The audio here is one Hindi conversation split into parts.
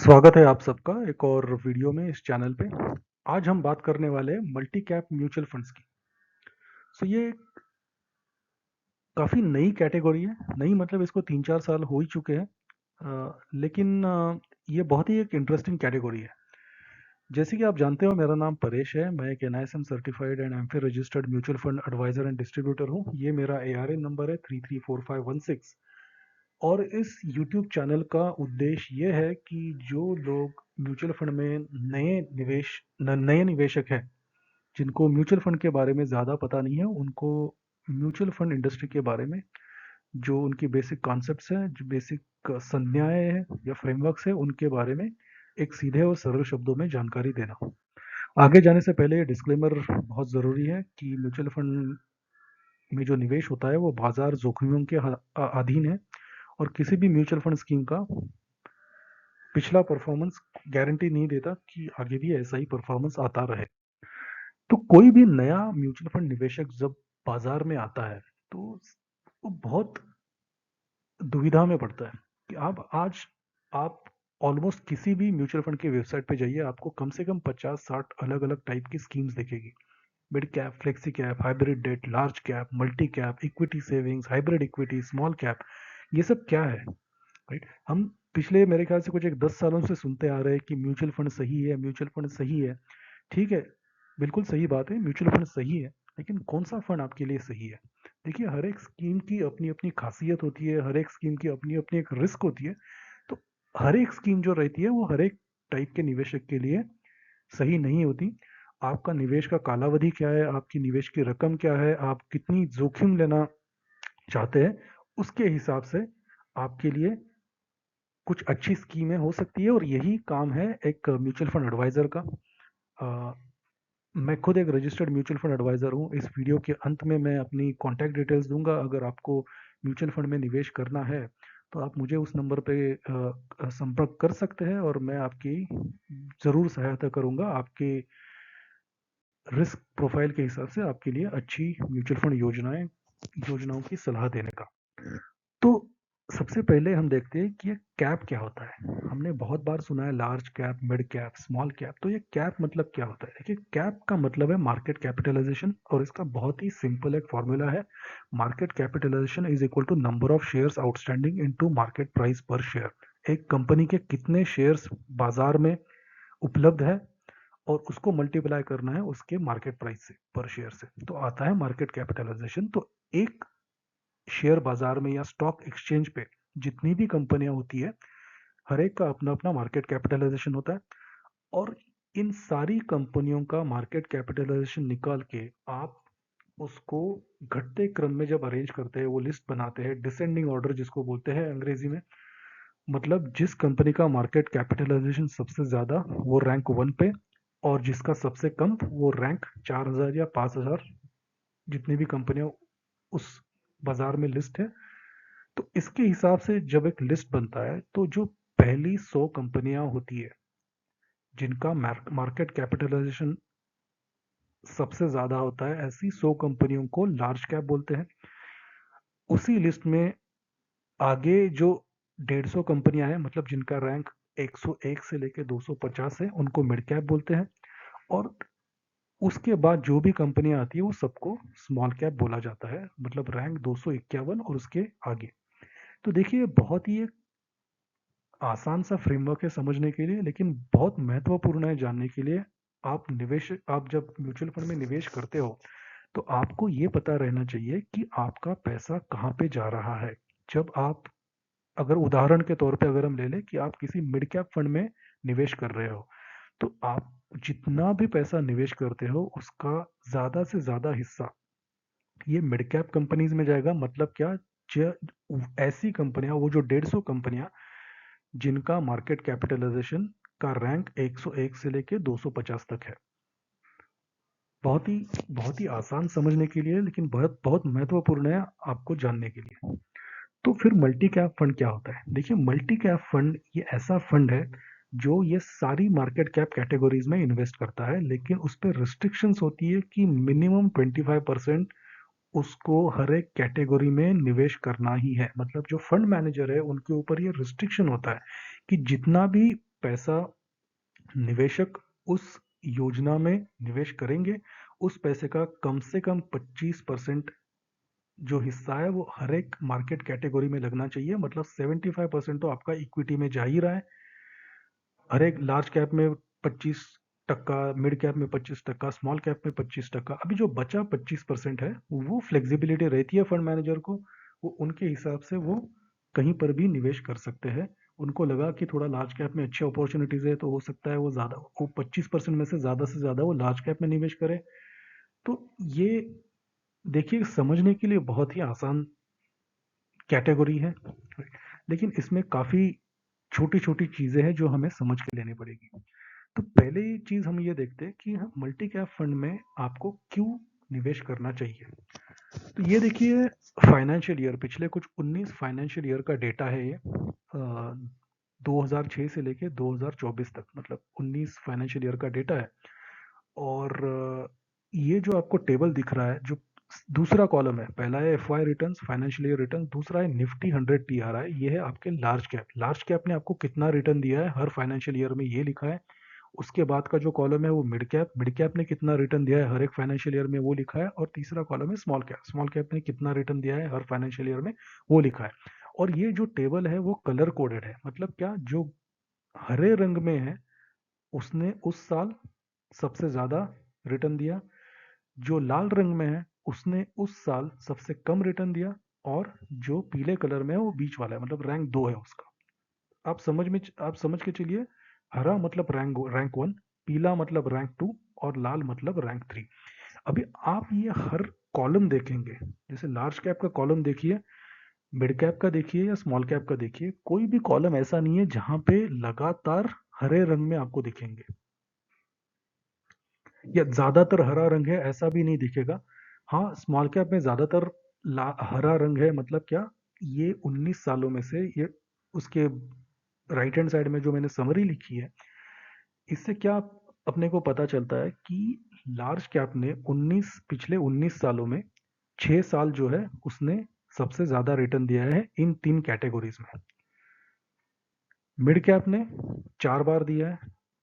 स्वागत है आप सबका एक और वीडियो में इस चैनल पे। आज हम बात करने वाले हैं मल्टी कैप म्यूचुअल फंड्स की। ये काफ़ी नई कैटेगरी है। नई मतलब इसको 3-4 साल हो ही चुके हैं। लेकिन ये बहुत ही एक इंटरेस्टिंग कैटेगरी है। जैसे कि आप जानते हो, मेरा नाम परेश है। मैं एक NISM certified and AMFI registered mutual fund advisor and distributor हूँ। ये मेरा एआरएन नंबर है 334516। और इस यूट्यूब चैनल का उद्देश्य ये है कि जो लोग म्यूचुअल फंड में नए निवेशक हैं, जिनको म्यूचुअल फंड के बारे में ज़्यादा पता नहीं है, उनको म्यूचुअल फंड इंडस्ट्री के बारे में जो उनकी बेसिक कॉन्सेप्ट्स हैं, जो बेसिक संज्ञाएं हैं या फ्रेमवर्क्स हैं, उनके बारे में एक सीधे और सरल शब्दों में जानकारी देना। आगे जाने से पहले ये डिस्क्लेमर बहुत ज़रूरी है कि म्यूचुअल फंड में जो निवेश होता है वो बाजार जोखिमों के अधीन है, और किसी भी म्यूचुअल फंड स्कीम का पिछला परफॉर्मेंस गारंटी नहीं देता कि आगे भी ऐसा ही परफॉर्मेंस आता रहे। तो कोई भी नया म्यूचुअल फंड निवेशक जब बाजार में आता है, तो वो बहुत दुविधा में पड़ता है कि आप ऑलमोस्ट किसी भी म्यूचुअल फंड की वेबसाइट पे जाइए, आपको कम से कम 50-60 अलग अलग टाइप की स्कीम्स दिखेगी। Mid cap, flexi cap, hybrid debt, large cap, multi cap, equity savings, hybrid equity, small cap, ये सब क्या है? राइट। हम पिछले मेरे ख्याल से कुछ एक 10 सालों से सुनते आ रहे हैं कि म्यूचुअल फंड सही है, म्यूचुअल फंड सही है। ठीक है, बिल्कुल सही बात है, म्यूचुअल फंड सही है। लेकिन कौन सा फंड आपके लिए सही है? देखिए, हर एक स्कीम की अपनी अपनी खासियत होती है, हर एक स्कीम की अपनी अपनी एक रिस्क होती है। तो हर एक स्कीम जो रहती है वो हर एक टाइप के निवेशक के लिए सही नहीं होती। आपका निवेश का कालावधि क्या है, आपकी निवेश की रकम क्या है, आप कितनी जोखिम लेना चाहते हैं, उसके हिसाब से आपके लिए कुछ अच्छी स्कीमें हो सकती है। और यही काम है एक म्यूचुअल फंड एडवाइजर का। अ, मैं खुद एक रजिस्टर्ड म्यूचुअल फंड एडवाइजर हूँ। इस वीडियो के अंत में मैं अपनी कॉन्टैक्ट डिटेल्स दूंगा। अगर आपको म्यूचुअल फंड में निवेश करना है तो आप मुझे उस नंबर पे संपर्क कर सकते हैं, और मैं आपकी ज़रूर सहायता करूंगा आपके रिस्क प्रोफाइल के हिसाब से आपके लिए अच्छी म्यूचुअल फंड योजनाओं की सलाह देने का। तो सबसे पहले हम देखते हैं कि ये कैप क्या होता है। हमने बहुत बार सुना है large cap, mid cap, small cap. तो ये कैप मतलब क्या होता है? देखिए, कैप का मतलब है मार्केट कैपिटलाइजेशन, और इसका बहुत ही सिंपल एक फॉर्मूला है। Market capitalisation is equal to number of shares outstanding into market price per share. एक कंपनी के कितने शेयर्स बाजार में उपलब्ध है, और उसको मल्टीप्लाई करना है उसके मार्केट प्राइस से, पर शेयर से, तो आता है मार्केट कैपिटलाइजेशन। तो एक शेयर बाजार में या स्टॉक एक्सचेंज पे जितनी भी कंपनियां होती है, हर एक का अपना अपना मार्केट कैपिटलाइजेशन होता है। और इन सारी कंपनियों का मार्केट कैपिटलाइजेशन निकाल के आप उसको घटते क्रम में जब अरेंज करते हैं, वो लिस्ट बनाते हैं, डिसेंडिंग ऑर्डर जिसको बोलते हैं अंग्रेजी में। मतलब जिस कंपनी का मार्केट कैपिटलाइजेशन सबसे ज्यादा वो रैंक 1 पे, और जिसका सबसे कम वो रैंक 4000 या 5000, जितनी भी कंपनियां उस बाजार में लिस्ट है। तो इसके हिसाब से जब एक लिस्ट बनता है, तो जो पहली 100 कंपनियां होती है जिनका मार्केट कैपिटलाइजेशन सबसे ज्यादा होता है, ऐसी 100 कंपनियों को लार्ज कैप बोलते हैं। उसी लिस्ट में आगे जो 150 कंपनियां हैं, मतलब जिनका रैंक 101 से लेके 250 है, उनको मिड कैप बोलते हैं। और उसके बाद जो भी कंपनियां आती है वो सबको स्मॉल कैप बोला जाता है, मतलब रैंक 251 और उसके आगे। तो देखिए, बहुत ही एक आसान सा फ्रेमवर्क है समझने के लिए, लेकिन बहुत महत्वपूर्ण है जानने के लिए। आप जब म्यूचुअल फंड में निवेश करते हो, तो आपको ये पता रहना चाहिए कि आपका पैसा कहाँ पे जा रहा है। जब आप, अगर उदाहरण के तौर पे अगर हम ले लें कि आप किसी मिड कैप फंड में निवेश कर रहे हो, तो आप जितना भी पैसा निवेश करते हो उसका ज्यादा से ज्यादा हिस्सा ये मिड कैप कंपनीज में जाएगा। मतलब क्या? ऐसी कंपनियां, वो जो 150 कंपनियां जिनका मार्केट कैपिटलाइजेशन का रैंक 101 से लेके 250 तक है। बहुत ही बहुत ही आसान समझने के लिए, लेकिन बहुत बहुत महत्वपूर्ण है आपको जानने के लिए। तो फिर मल्टी कैप फंड क्या होता है? देखिए, मल्टी कैप फंड ये ऐसा फंड है जो ये सारी मार्केट कैप कैटेगरीज में इन्वेस्ट करता है, लेकिन उस पर रिस्ट्रिक्शंस होती है कि मिनिमम 25% उसको हर एक कैटेगरी में निवेश करना ही है। मतलब जो फंड मैनेजर है उनके ऊपर ये रिस्ट्रिक्शन होता है कि जितना भी पैसा निवेशक उस योजना में निवेश करेंगे, उस पैसे का कम से कम 25% जो हिस्सा है वो हर एक मार्केट कैटेगरी में लगना चाहिए। मतलब 75% तो आपका इक्विटी में जा ही रहा है। हर एक लार्ज कैप में 25%, मिड कैप में 25%, स्मॉल कैप में 25%। अभी जो बचा 25% है वो फ्लेक्सिबिलिटी रहती है फंड मैनेजर को, वो उनके हिसाब से वो कहीं पर भी निवेश कर सकते हैं। उनको लगा कि थोड़ा लार्ज कैप में अच्छी अपॉर्चुनिटीज है तो हो सकता है वो 25% में से ज़्यादा वो लार्ज कैप में निवेश करे। तो ये देखिए, समझने के लिए बहुत ही आसान कैटेगरी है, लेकिन इसमें काफ़ी छोटी छोटी चीज़ें हैं जो हमें समझ के लेनी पड़ेगी। तो पहली चीज़ हम ये देखते हैं कि मल्टी कैप फंड में आपको क्यों निवेश करना चाहिए। तो ये देखिए, फाइनेंशियल ईयर पिछले कुछ 19 फाइनेंशियल ईयर का डेटा है ये, 2006 से लेके 2024 तक, मतलब 19 फाइनेंशियल ईयर का डेटा है। और ये जो आपको टेबल दिख रहा है, जो दूसरा कॉलम है, पहला है FY returns, financial year return, दूसरा है निफ्टी 100 टीआरआई, ये है आपके लार्ज कैप। लार्ज कैप ने आपको कितना रिटर्न दिया है हर फाइनेंशियल ईयर में, ये लिखा है। उसके बाद का जो कॉलम है वो मिड कैप ने कितना रिटर्न दिया है हर एक फाइनेंशियल ईयर में, वो लिखा है। और तीसरा कॉलम है स्मॉल कैप ने कितना रिटर्न दिया है हर फाइनेंशियल ईयर में, वो लिखा है। और ये जो टेबल है वो कलर कोडेड है, मतलब क्या, जो हरे रंग में है उसने उस साल सबसे ज्यादा रिटर्न दिया, जो लाल रंग में है उसने उस साल सबसे कम रिटर्न दिया, और जो पीले कलर में है वो बीच वाला है, मतलब रैंक 2 है उसका। आप समझ के चलिए, हरा मतलब रैंक 1, पीला मतलब रैंक 2, और लाल मतलब रैंक 3। अभी आप ये हर कॉलम देखेंगे, जैसे लार्ज कैप का कॉलम देखिए, मिड कैप का देखिए या स्मॉल कैप का देखिए, कोई भी कॉलम ऐसा नहीं है जहां पे लगातार हरे रंग में आपको दिखेंगे, या ज्यादातर हरा रंग है ऐसा भी नहीं दिखेगा। हाँ, स्मॉल कैप में ज्यादातर हरा रंग है, मतलब क्या, ये 19 सालों में से, ये उसके राइट हैंड साइड में जो मैंने समरी लिखी है, इससे क्या अपने को पता चलता है कि लार्ज कैप ने 19 पिछले 19 सालों में 6 साल जो है उसने सबसे ज्यादा रिटर्न दिया है इन 3 कैटेगरीज में। मिड कैप ने 4 बार दिया है,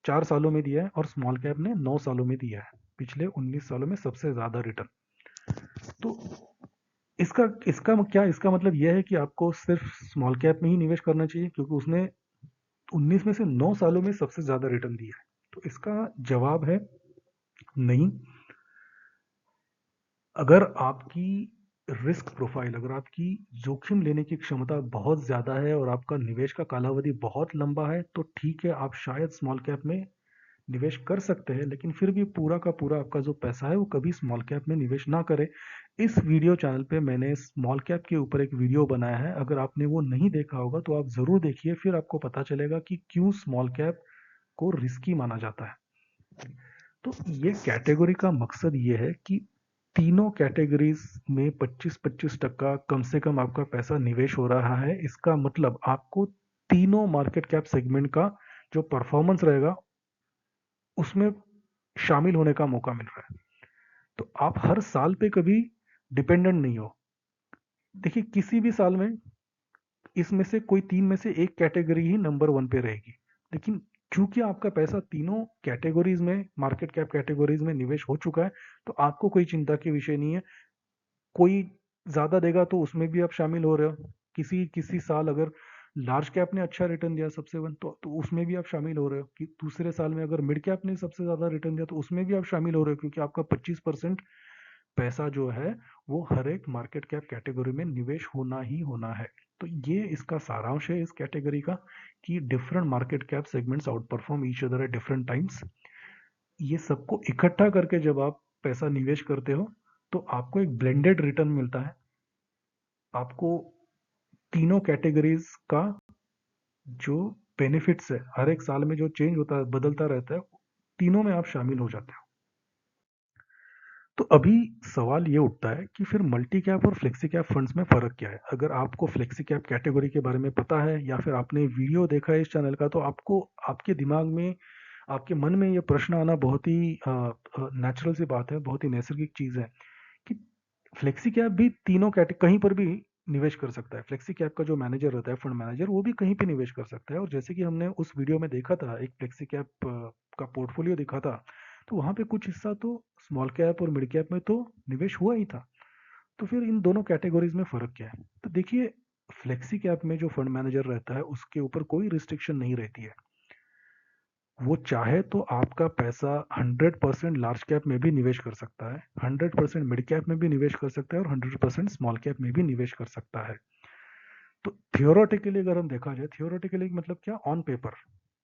4 सालों में दिया है, और स्मॉल कैप ने 9 सालों में दिया है, पिछले 19 सालों में सबसे ज्यादा रिटर्न। तो इसका मतलब यह है कि आपको सिर्फ स्मॉल कैप में ही निवेश करना चाहिए क्योंकि उसने 19 में से 9 सालों में सबसे ज्यादा रिटर्न दिया है। तो इसका जवाब है नहीं। अगर आपकी रिस्क प्रोफाइल, अगर आपकी जोखिम लेने की क्षमता बहुत ज़्यादा है और आपका निवेश का कालावधि बहुत लंबा है, तो ठीक है, आप शायद स्मॉल कैप में निवेश कर सकते हैं, लेकिन फिर भी पूरा का पूरा आपका जो पैसा है वो कभी स्मॉल कैप में निवेश ना करें। इस वीडियो चैनल पे मैंने स्मॉल कैप के ऊपर एक वीडियो बनाया है, अगर आपने वो नहीं देखा होगा तो आप ज़रूर देखिए, फिर आपको पता चलेगा कि क्यों स्मॉल कैप को रिस्की माना जाता है। तो ये कैटेगरी का मकसद ये है कि तीनों कैटेगरीज में 25-25% कम से कम आपका पैसा निवेश हो रहा है। इसका मतलब आपको तीनों मार्केट कैप सेगमेंट का जो परफॉर्मेंस रहेगा उसमें शामिल होने का मौका मिल रहा है। तो आप हर साल पे कभी डिपेंडेंट नहीं हो। देखिए, किसी भी साल में इसमें से कोई 3 में से एक कैटेगरी ही नंबर 1 पे रहेगी, लेकिन चूंकि आपका पैसा तीनों कैटेगरीज में, मार्केट कैप कैटेगरीज में निवेश हो चुका है, तो आपको कोई चिंता की विषय नहीं है। कोई ज्यादा देगा तो उसमें भी आप शामिल हो रहे हो। किसी किसी साल अगर लार्ज कैप ने अच्छा रिटर्न दिया सबसे वन, तो उसमें भी आप शामिल हो रहे हो। कि दूसरे साल में अगर मिड कैप ने सबसे ज्यादा रिटर्न दिया तो उसमें भी आप शामिल हो रहे हो, क्योंकि आपका 25% पैसा जो है वो हर एक मार्केट कैप कैटेगरी में निवेश होना ही होना है। तो ये इसका सारांश है इस कैटेगरी का, कि different market cap segments out perform each other at different times. ये सबको इकट्ठा करके जब आप पैसा निवेश करते हो तो आपको एक ब्लेंडेड रिटर्न मिलता है। आपको तीनों कैटेगरीज का जो बेनिफिट्स है, हर एक साल में जो चेंज होता है, बदलता रहता है, तीनों में आप शामिल हो जाते हो। तो अभी सवाल ये उठता है कि फिर मल्टी कैप और फ्लेक्सी कैप फंड्स में फ़र्क क्या है। अगर आपको फ्लेक्सी कैप कैटेगरी के बारे में पता है या फिर आपने वीडियो देखा है इस चैनल का, तो आपको आपके दिमाग में, आपके मन में ये प्रश्न आना बहुत ही नेचुरल सी बात है, बहुत ही नैसर्गिक चीज़ है कि फ्लेक्सी कैप भी तीनों कहीं पर भी निवेश कर सकता है। फ्लेक्सी कैप का जो मैनेजर रहता है, फंड मैनेजर, वो भी कहीं पे निवेश कर सकता है। और जैसे कि हमने उस वीडियो में देखा था, एक फ्लेक्सी कैप का पोर्टफोलियो दिखा था, तो वहाँ पे कुछ हिस्सा तो स्मॉल कैप और मिड कैप में तो निवेश हुआ ही था। तो फिर इन दोनों कैटेगरीज में फ़र्क क्या है? तो देखिए, फ्लेक्सी कैप में जो फंड मैनेजर रहता है, उसके ऊपर कोई रिस्ट्रिक्शन नहीं रहती है। वो चाहे तो आपका पैसा 100% लार्ज कैप में भी निवेश कर सकता है, 100% मिड कैप में भी निवेश कर सकता है, और 100% स्मॉल कैप में भी निवेश कर सकता है। तो थियोरेटिकली अगर हम देखा जाए, थियोरेटिकली मतलब क्या, ऑन पेपर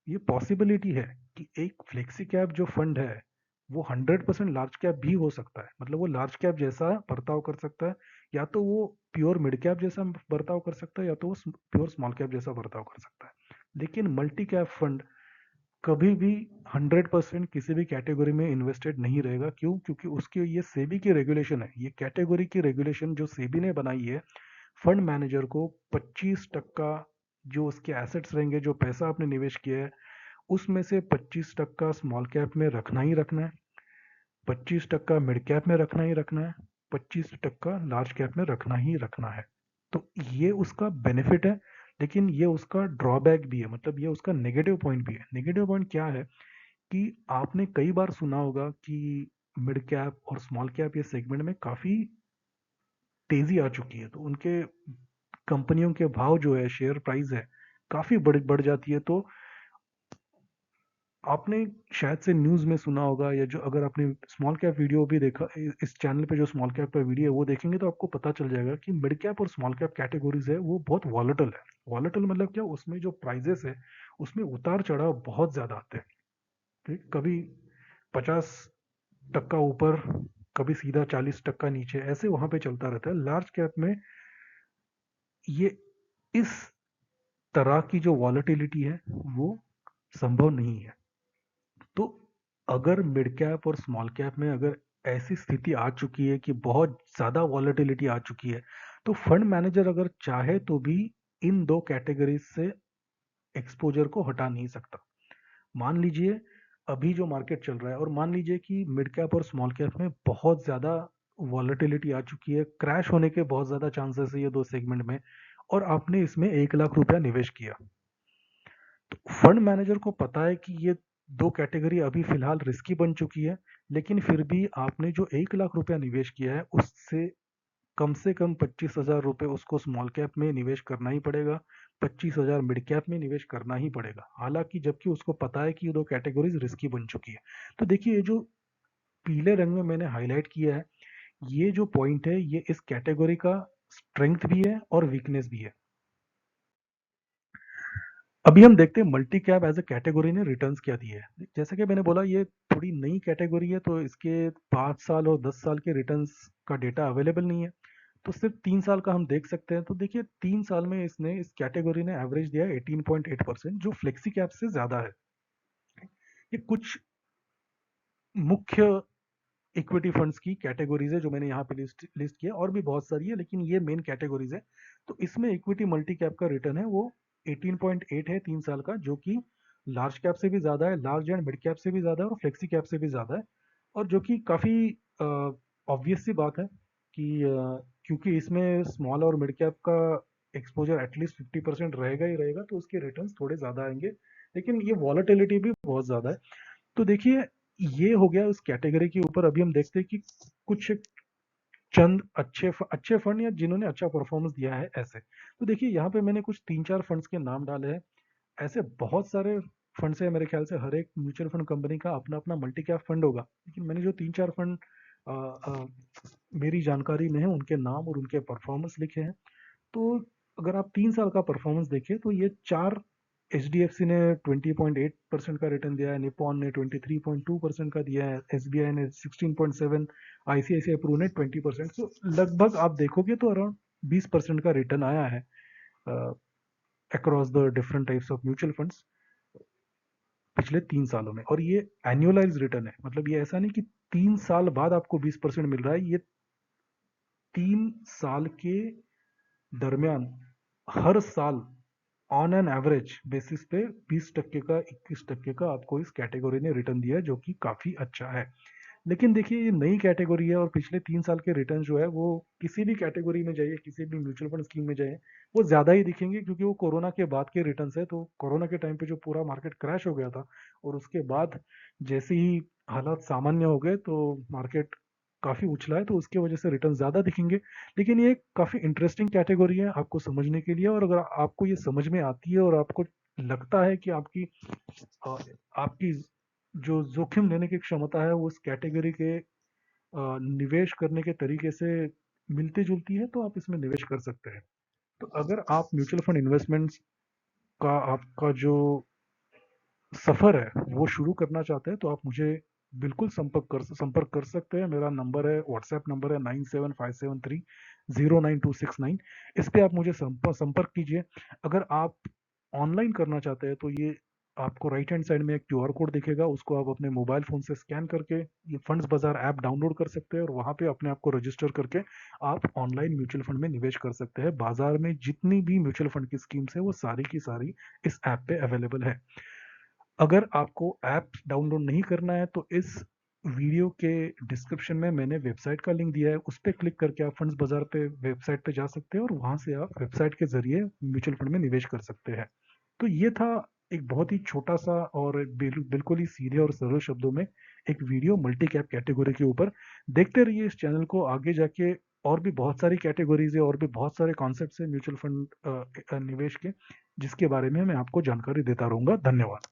ये पॉसिबिलिटी है कि एक फ्लेक्सी कैप जो फंड है वो 100% लार्ज कैप भी हो सकता है। मतलब वो लार्ज कैप जैसा बर्ताव कर सकता है, या तो वो प्योर मिड कैप जैसा बर्ताव कर सकता है, या तो वो प्योर स्मॉल कैप जैसा बर्ताव कर सकता है। लेकिन मल्टी कैप फंड कभी भी 100% किसी भी कैटेगरी में इन्वेस्टेड नहीं रहेगा। क्यों? क्योंकि उसकी ये सेबी की रेगुलेशन है, ये कैटेगरी की रेगुलेशन जो सेबी ने बनाई है, फंड मैनेजर को 25% जो उसके एसेट्स रहेंगे, जो पैसा आपने निवेश किया है, उसमें से 25% स्मॉल कैप में रखना ही रखना है, 25% मिड कैप में रखना ही रखना है, 25% लार्ज कैप में रखना ही रखना है। तो ये उसका बेनिफिट है, लेकिन ये उसका ड्रॉबैक भी है, मतलब ये उसका नेगेटिव पॉइंट भी है। नेगेटिव पॉइंट क्या है कि आपने कई बार सुना होगा कि मिड कैप और स्मॉल कैप ये सेगमेंट में काफ़ी तेज़ी आ चुकी है, तो उनके कंपनियों के भाव जो है, शेयर प्राइस है, काफ़ी बढ़ जाती है। तो आपने शायद से न्यूज़ में सुना होगा, या जो अगर आपने स्मॉल कैप वीडियो भी देखा, इस चैनल पे जो स्मॉल कैप का वीडियो है वो देखेंगे, तो आपको पता चल जाएगा कि मिड कैप और स्मॉल कैप कैटेगरीज है वो बहुत वॉलेटल है। वॉलेटल मतलब क्या, उसमें जो प्राइजेस है उसमें उतार चढ़ाव बहुत ज़्यादा आते हैं। ठीक? कभी 50% ऊपर, कभी सीधा 40% नीचे, ऐसे वहां पे चलता रहता है। लार्ज कैप में ये इस तरह की जो वॉलेटिलिटी है वो संभव नहीं है। तो अगर मिड कैप और स्मॉल कैप में अगर ऐसी स्थिति आ चुकी है कि बहुत ज़्यादा वॉलेटिलिटी आ चुकी है, तो फंड मैनेजर अगर चाहे तो भी इन दो कैटेगरीज से एक्सपोजर को हटा नहीं सकता। मान लीजिए अभी जो मार्केट चल रहा है, और मान लीजिए कि मिड कैप और स्मॉल कैप में बहुत ज़्यादा वॉलेटिलिटी आ चुकी है, क्रैश होने के बहुत ज़्यादा चांसेस है ये दो सेगमेंट में, और आपने इसमें 1 लाख रुपया निवेश किया। तो फंड मैनेजर को पता है कि ये दो कैटेगरी अभी फिलहाल रिस्की बन चुकी है, लेकिन फिर भी आपने जो 1 लाख रुपया निवेश किया है, उससे से कम 25,000 रुपये उसको स्मॉल कैप में निवेश करना ही पड़ेगा, 25,000 मिड कैप में निवेश करना ही पड़ेगा, हालांकि जबकि उसको पता है कि ये दो कैटेगरीज रिस्की बन चुकी है। तो देखिए, ये जो पीले रंग में मैंने हाईलाइट किया है, ये जो पॉइंट है, ये इस कैटेगरी का स्ट्रेंथ भी है और वीकनेस भी है। अभी हम देखते हैं multi cap as a category ने रिटर्न्स क्या दिए है। जैसा कि मैंने बोला, ये थोड़ी नई कैटेगरी है, तो इसके 5 साल और 10 साल के रिटर्न्स का डेटा अवेलेबल नहीं है, तो सिर्फ 3 साल का हम देख सकते हैं। तो देखिए, 3 साल में इसने, इस कैटेगरी ने एवरेज दिया है 18.8%, जो फ्लेक्सी कैप से ज्यादा है। ये कुछ मुख्य इक्विटी फंड्स की कैटेगरीज है जो मैंने यहाँ पे लिस्ट किया, और भी बहुत सारी है, लेकिन ये मेन कैटेगरीज है। तो इसमें इक्विटी मल्टी कैप का रिटर्न है वो 18.8 है 3 साल का, जो कि लार्ज कैप से भी ज्यादा है, लार्ज एंड मिड कैप से भी ज्यादा है, और फ्लेक्सी कैप से भी ज्यादा है। और जो कि काफी ऑब्वियस सी बात है कि क्योंकि इसमें स्मॉल और मिड कैप का एक्सपोजर एटलीस्ट 50% रहेगा ही रहेगा, तो उसके रिटर्न्स थोड़े ज्यादा आएंगे, लेकिन ये वॉलेटिलिटी भी बहुत ज्यादा है। तो देखिए, ये हो गया उस कैटेगरी के ऊपर। अभी हम देखते हैं कि कुछ चंद अच्छे फंड, या जिन्होंने अच्छा परफॉर्मेंस दिया है, ऐसे। तो देखिए, यहाँ पे मैंने कुछ 3-4 फंड्स के नाम डाले हैं। ऐसे बहुत सारे फंड्स है, मेरे ख्याल से हर एक म्यूचुअल फंड कंपनी का अपना अपना मल्टी कैप फंड होगा, लेकिन मैंने जो 3-4 फंड मेरी जानकारी में है, उनके नाम और उनके परफॉर्मेंस लिखे हैं। तो अगर आप 3 साल का परफॉर्मेंस देखें, तो ये चार, एच डी एफ सी ने 20.8% का रिटर्न दिया है, निपॉन ने 23.2% का दिया है, एस बी आई ने 16.7, आईसीआईसीआई प्रू ने 20%। तो लगभग आप देखोगे तो अराउंड 20% का रिटर्न आया है across the different types of mutual funds पिछले 3 सालों में। और ये एनुअलाइज रिटर्न है, मतलब ये ऐसा नहीं कि 3 साल बाद आपको 20% मिल रहा है, ये 3 साल के दरमियान हर साल ऑन एन एवरेज बेसिस पे 20% का, 21% का आपको इस कैटेगरी ने रिटर्न दिया है, जो कि काफी अच्छा है। लेकिन देखिए ये नई कैटेगरी है और पिछले 3 साल के रिटर्न जो है वो किसी भी कैटेगरी में जाइए, किसी भी म्यूचुअल फंड स्कीम में जाइए, वो ज़्यादा ही दिखेंगे, क्योंकि वो कोरोना के बाद के रिटर्न्स है। तो कोरोना के टाइम पे जो पूरा मार्केट क्रैश हो गया था, और उसके बाद जैसे ही हालात सामान्य हो गए तो मार्केट काफ़ी उछला है, तो उसकी वजह से रिटर्न ज़्यादा दिखेंगे। लेकिन ये काफ़ी इंटरेस्टिंग कैटेगरी है आपको समझने के लिए, और अगर आपको ये समझ में आती है और आपको लगता है कि अ, आपकी जो जोखिम लेने की क्षमता है वो उस कैटेगरी के निवेश करने के तरीके से मिलती जुलती है, तो आप इसमें निवेश कर सकते हैं। तो अगर आप म्यूचुअल फंड इन्वेस्टमेंट्स का आपका जो सफर है वो शुरू करना चाहते हैं, तो आप मुझे बिल्कुल संपर्क कर सकते हैं। मेरा नंबर है, व्हाट्सएप नंबर है 9757309269। इस पे आप मुझे संपर्क कीजिए। अगर आप ऑनलाइन करना चाहते हैं तो ये आपको राइट हैंड साइड में एक क्यूआर कोड दिखेगा, उसको आप अपने मोबाइल फोन से स्कैन करके ये फंड्स बाजार ऐप डाउनलोड कर सकते हैं, और वहां पे अपने आप को रजिस्टर करके आप ऑनलाइन म्यूचुअल फंड में निवेश कर सकते हैं। बाजार में जितनी भी म्यूचुअल फंड की स्कीम्स है वो सारी की सारी इस ऐप पे अवेलेबल है। अगर आपको ऐप डाउनलोड नहीं करना है तो इस वीडियो के डिस्क्रिप्शन में मैंने वेबसाइट का लिंक दिया है, उस पर क्लिक करके आप फंड्स बाजार पे वेबसाइट पे जा सकते हैं, और वहां से आप वेबसाइट के जरिए म्यूचुअल फंड में निवेश कर सकते हैं। तो ये था एक बहुत ही छोटा सा और बिल्कुल ही सीधे और सरल शब्दों में एक वीडियो मल्टी कैप कैटेगरी के ऊपर। देखते रहिए इस चैनल को, आगे जाके और भी बहुत सारी कैटेगरीज है और भी बहुत सारे कॉन्सेप्ट्स है म्यूचुअल फंड निवेश के, जिसके बारे में मैं आपको जानकारी देता रहूंगा। धन्यवाद।